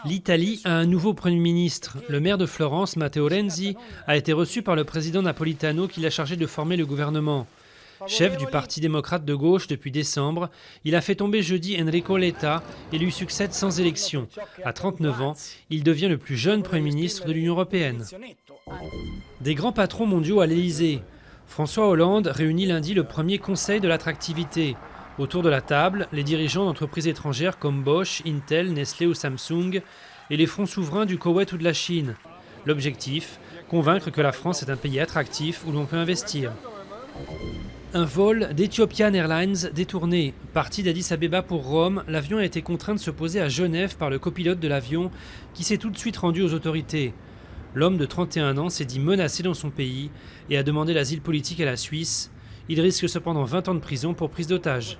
L'Italie a un nouveau Premier ministre. Le maire de Florence, Matteo Renzi, a été reçu par le président Napolitano qui l'a chargé de former le gouvernement. Chef du Parti démocrate de gauche depuis décembre, il a fait tomber jeudi Enrico Letta et lui succède sans élection. À 39 ans, il devient le plus jeune Premier ministre de l'Union européenne. Des grands patrons mondiaux à l'Élysée. François Hollande réunit lundi le premier conseil de l'attractivité. Autour de la table, les dirigeants d'entreprises étrangères comme Bosch, Intel, Nestlé ou Samsung et les fonds souverains du Koweït ou de la Chine. L'objectif, convaincre que la France est un pays attractif où l'on peut investir. Un vol d'Ethiopian Airlines détourné. Parti d'Addis Abeba pour Rome, l'avion a été contraint de se poser à Genève par le copilote de l'avion qui s'est tout de suite rendu aux autorités. L'homme de 31 ans s'est dit menacé dans son pays et a demandé l'asile politique à la Suisse. Il risque cependant 20 ans de prison pour prise d'otage.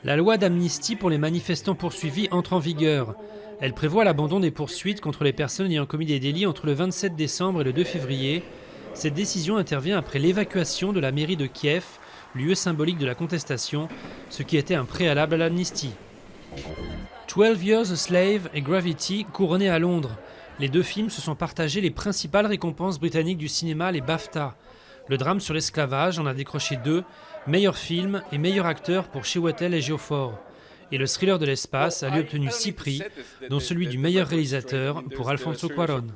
La loi d'amnistie pour les manifestants poursuivis entre en vigueur. Elle prévoit l'abandon des poursuites contre les personnes ayant commis des délits entre le 27 décembre et le 2 février. Cette décision intervient après l'évacuation de la mairie de Kiev, lieu symbolique de la contestation, ce qui était un préalable à l'amnistie. 12 Years a Slave et Gravity couronnés à Londres. Les deux films se sont partagés les principales récompenses britanniques du cinéma, les BAFTA. Le drame sur l'esclavage en a décroché 2, meilleur film et meilleur acteur pour Chiwetel Ejiofor. Et le thriller de l'espace a lui obtenu 6 prix, dont celui du meilleur réalisateur pour Alfonso Cuarón.